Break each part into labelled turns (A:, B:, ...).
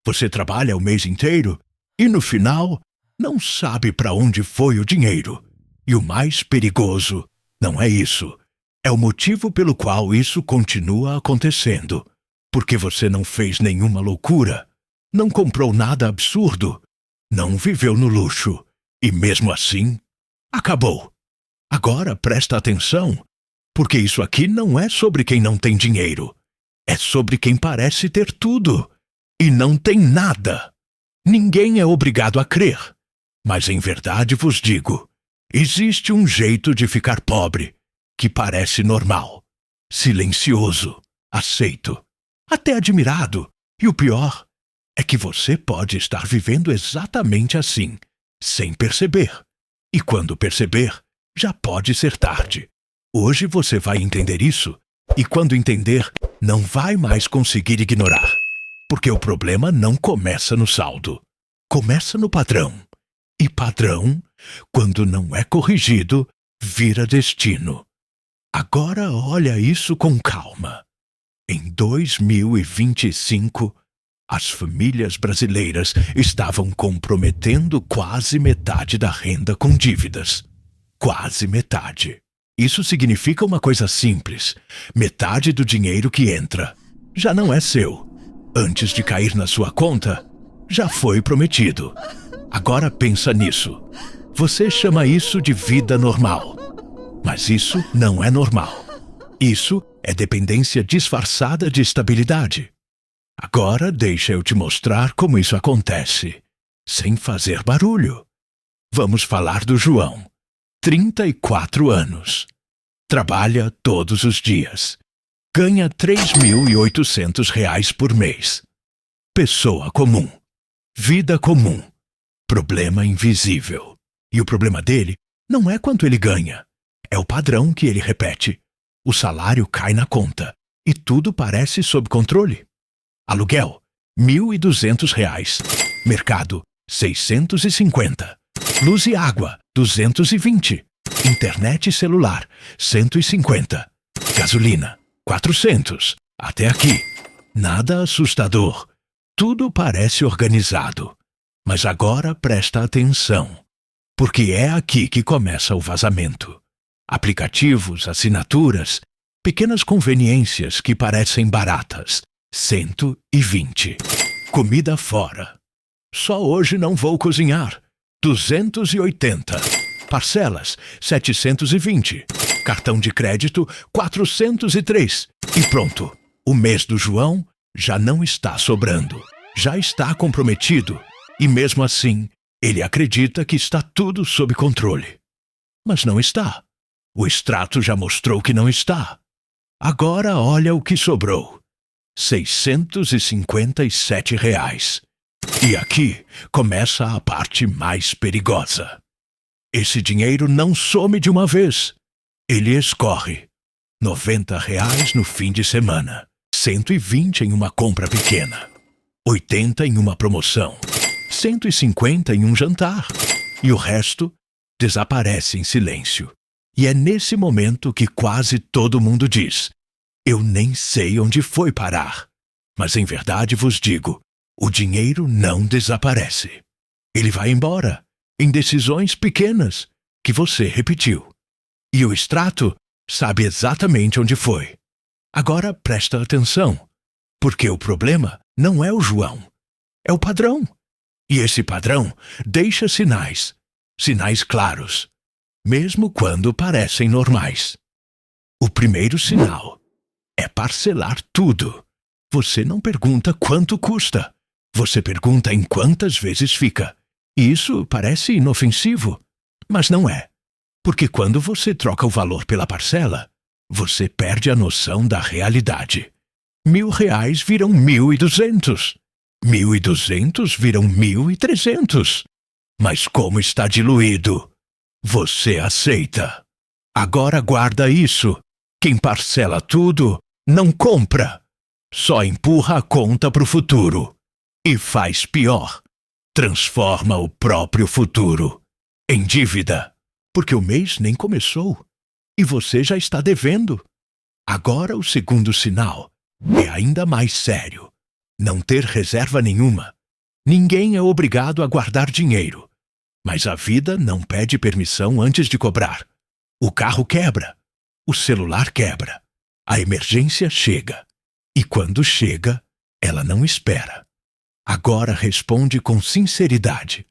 A: Você trabalha o mês inteiro e, no final, não sabe para onde foi o dinheiro. E o mais perigoso não é isso. É o motivo pelo qual isso continua acontecendo. Porque você não fez nenhuma loucura, não comprou nada absurdo, não viveu no luxo. E mesmo assim, acabou. Agora presta atenção, porque isso aqui não é sobre quem não tem dinheiro. É sobre quem parece ter tudo e não tem nada. Ninguém é obrigado a crer. Mas em verdade vos digo, existe um jeito de ficar pobre que parece normal, silencioso, aceito, até admirado. E o pior é que você pode estar vivendo exatamente assim, sem perceber. E quando perceber, já pode ser tarde. Hoje você vai entender isso, e quando entender, não vai mais conseguir ignorar. Porque o problema não começa no saldo, começa no padrão. E padrão, quando não é corrigido, vira destino. Agora olha isso com calma. Em 2025, as famílias brasileiras estavam comprometendo quase metade da renda com dívidas. Quase metade. Isso significa uma coisa simples. Metade do dinheiro que entra já não é seu. Antes de cair na sua conta, já foi prometido. Agora pensa nisso. Você chama isso de vida normal. Mas isso não é normal. Isso é dependência disfarçada de estabilidade. Agora deixa eu te mostrar como isso acontece, sem fazer barulho. Vamos falar do João, 34 anos. Trabalha todos os dias. Ganha R$ 3.800 por mês. Pessoa comum. Vida comum. Problema invisível. E o problema dele não é quanto ele ganha. É o padrão que ele repete. O salário cai na conta e tudo parece sob controle. Aluguel, R$ 1.200. Mercado, 650. Luz e água, 220. Internet e celular, 150. Gasolina, 400. Até aqui. Nada assustador. Tudo parece organizado. Mas agora presta atenção. Porque é aqui que começa o vazamento. Aplicativos, assinaturas, pequenas conveniências que parecem baratas. 120. Comida fora. Só hoje não vou cozinhar. 280. Parcelas, 720. Cartão de crédito, 403. E pronto. O mês do João já não está sobrando. Já está comprometido. E mesmo assim, ele acredita que está tudo sob controle. Mas não está. O extrato já mostrou que não está. Agora olha o que sobrou. R$ 657. E aqui começa a parte mais perigosa. Esse dinheiro não some de uma vez. Ele escorre. R$ 90 no fim de semana. 120 em uma compra pequena. 80 em uma promoção. 150 em um jantar. E o resto desaparece em silêncio. E é nesse momento que quase todo mundo diz: eu nem sei onde foi parar. Mas em verdade vos digo, o dinheiro não desaparece. Ele vai embora, em decisões pequenas, que você repetiu. E o extrato sabe exatamente onde foi. Agora presta atenção, porque o problema não é o João, é o padrão. E esse padrão deixa sinais, sinais claros, mesmo quando parecem normais. O primeiro sinal é parcelar tudo. Você não pergunta quanto custa. Você pergunta em quantas vezes fica. E isso parece inofensivo, mas não é. Porque quando você troca o valor pela parcela, você perde a noção da realidade. R$ 1.000 viram 1.200. 1.200 viram 1.300. Mas como está diluído, você aceita. Agora guarda isso. Quem parcela tudo não compra. Só empurra a conta para o futuro. E faz pior. Transforma o próprio futuro em dívida. Porque o mês nem começou. E você já está devendo. Agora o segundo sinal é ainda mais sério. Não ter reserva nenhuma. Ninguém é obrigado a guardar dinheiro. Mas a vida não pede permissão antes de cobrar. O carro quebra. O celular quebra. A emergência chega. E quando chega, ela não espera. Agora responde com sinceridade.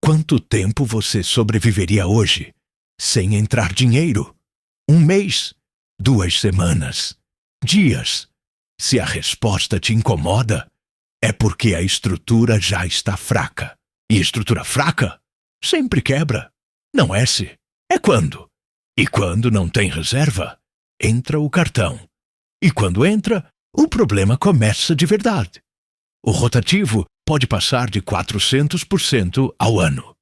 A: Quanto tempo você sobreviveria hoje sem entrar dinheiro? 1 mês? 2 semanas? Dias? Se a resposta te incomoda, é porque a estrutura já está fraca. E estrutura fraca sempre quebra. Não é se, é quando. E quando não tem reserva, entra o cartão. E quando entra, o problema começa de verdade. O rotativo pode passar de 400% ao ano.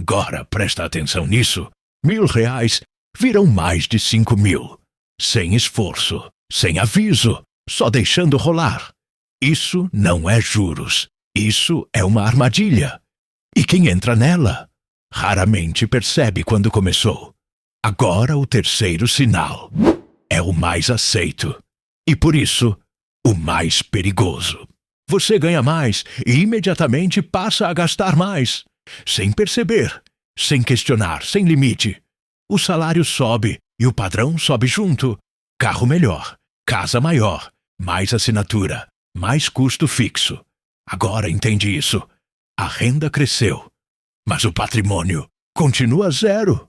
A: Agora, presta atenção nisso. R$ 1.000 viram mais de 5.000. Sem esforço, sem aviso, só deixando rolar. Isso não é juros. Isso é uma armadilha. E quem entra nela raramente percebe quando começou. Agora o terceiro sinal é o mais aceito. E por isso, o mais perigoso. Você ganha mais e imediatamente passa a gastar mais. Sem perceber, sem questionar, sem limite. O salário sobe e o padrão sobe junto. Carro melhor, casa maior, mais assinatura, mais custo fixo. Agora entende isso. A renda cresceu, mas o patrimônio continua zero.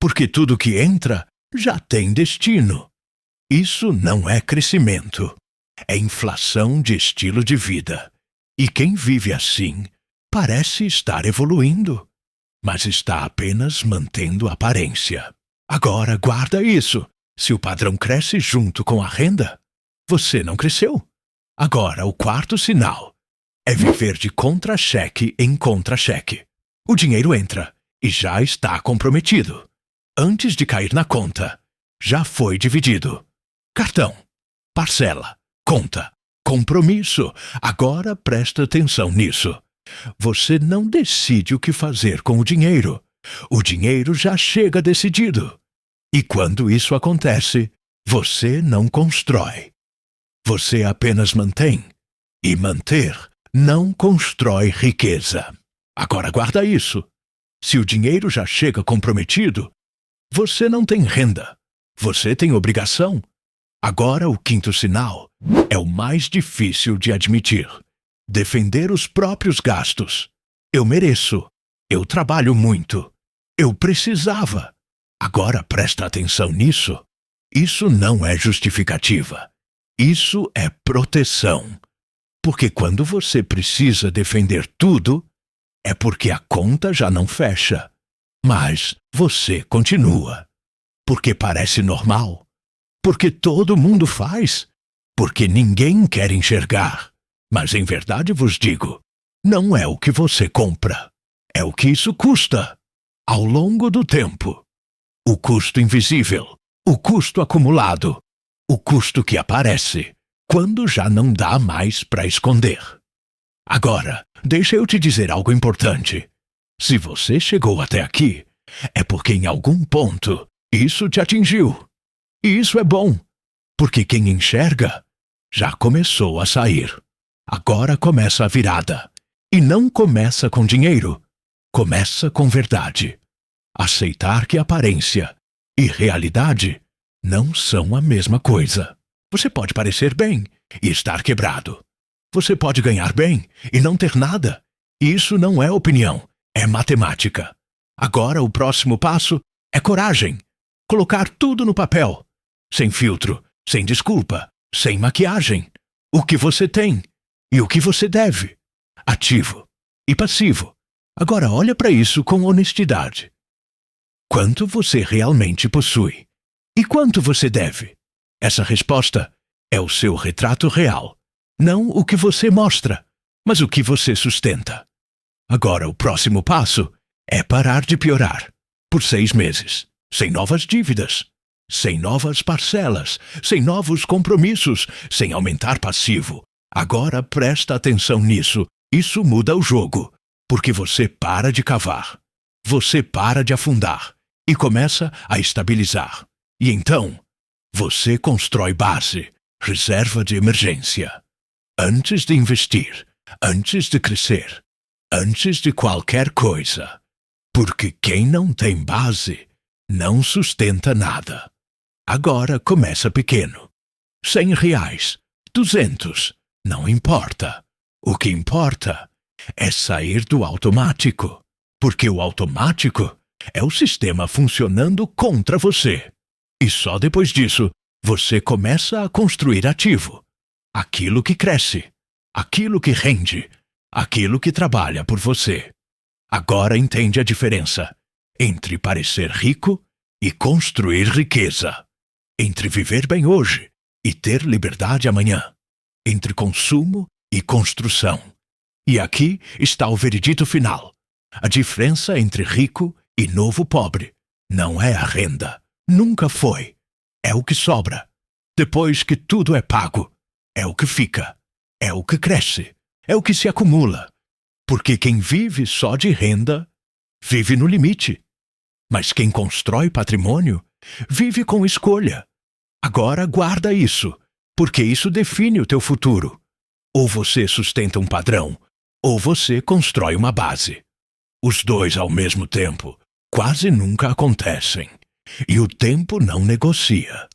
A: Porque tudo que entra já tem destino. Isso não é crescimento. É inflação de estilo de vida. E quem vive assim parece estar evoluindo, mas está apenas mantendo aparência. Agora guarda isso. Se o padrão cresce junto com a renda, você não cresceu. Agora o quarto sinal é viver de contra-cheque em contra-cheque. O dinheiro entra e já está comprometido. Antes de cair na conta, já foi dividido. Cartão, parcela, conta, compromisso. Agora presta atenção nisso. Você não decide o que fazer com o dinheiro. O dinheiro já chega decidido. E quando isso acontece, você não constrói. Você apenas mantém. E manter não constrói riqueza. Agora guarda isso. Se o dinheiro já chega comprometido, você não tem renda. Você tem obrigação. Agora o quinto sinal é o mais difícil de admitir. Defender os próprios gastos. Eu mereço. Eu trabalho muito. Eu precisava. Agora presta atenção nisso. Isso não é justificativa. Isso é proteção. Porque quando você precisa defender tudo, é porque a conta já não fecha. Mas você continua. Porque parece normal. Porque todo mundo faz. Porque ninguém quer enxergar. Mas em verdade vos digo, não é o que você compra. É o que isso custa. Ao longo do tempo. O custo invisível. O custo acumulado. O custo que aparece quando já não dá mais para esconder. Agora, deixa eu te dizer algo importante. Se você chegou até aqui, é porque em algum ponto isso te atingiu. E isso é bom, porque quem enxerga já começou a sair. Agora começa a virada. E não começa com dinheiro. Começa com verdade. Aceitar que aparência e realidade não são a mesma coisa. Você pode parecer bem e estar quebrado. Você pode ganhar bem e não ter nada. Isso não é opinião, é matemática. Agora o próximo passo é coragem. Colocar tudo no papel. Sem filtro, sem desculpa, sem maquiagem. O que você tem e o que você deve. Ativo e passivo. Agora olha para isso com honestidade. Quanto você realmente possui? E quanto você deve? Essa resposta é o seu retrato real. Não o que você mostra, mas o que você sustenta. Agora o próximo passo é parar de piorar. Por 6 meses. Sem novas dívidas. Sem novas parcelas. Sem novos compromissos. Sem aumentar passivo. Agora presta atenção nisso. Isso muda o jogo. Porque você para de cavar. Você para de afundar. E começa a estabilizar. E então, você constrói base, reserva de emergência. Antes de investir, antes de crescer, antes de qualquer coisa. Porque quem não tem base não sustenta nada. Agora começa pequeno. R$ 100, 200, não importa. O que importa é sair do automático, porque o automático é o sistema funcionando contra você. E só depois disso, você começa a construir ativo. Aquilo que cresce, aquilo que rende, aquilo que trabalha por você. Agora entende a diferença entre parecer rico e construir riqueza. Entre viver bem hoje e ter liberdade amanhã. Entre consumo e construção. E aqui está o veredito final. A diferença entre rico e novo pobre não é a renda. Nunca foi. É o que sobra. Depois que tudo é pago, é o que fica. É o que cresce. É o que se acumula. Porque quem vive só de renda, vive no limite. Mas quem constrói patrimônio, vive com escolha. Agora guarda isso, porque isso define o teu futuro. Ou você sustenta um padrão, ou você constrói uma base. Os dois ao mesmo tempo quase nunca acontecem. E o tempo não negocia.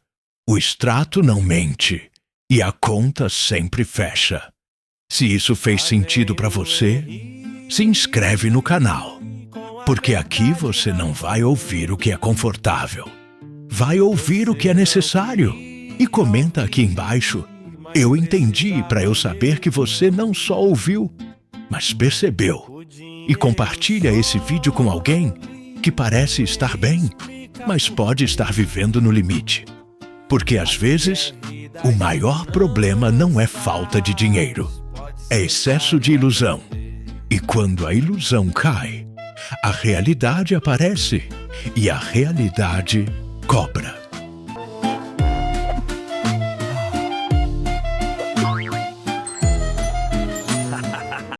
A: O extrato não mente. E a conta sempre fecha. Se isso fez sentido para você, se inscreve no canal. Porque aqui você não vai ouvir o que é confortável. Vai ouvir o que é necessário. E comenta aqui embaixo. Eu entendi, para eu saber que você não só ouviu, mas percebeu. E compartilha esse vídeo com alguém que parece estar bem, mas pode estar vivendo no limite. Porque às vezes, o maior problema não é falta de dinheiro. É excesso de ilusão. E quando a ilusão cai, a realidade aparece e a realidade cobra.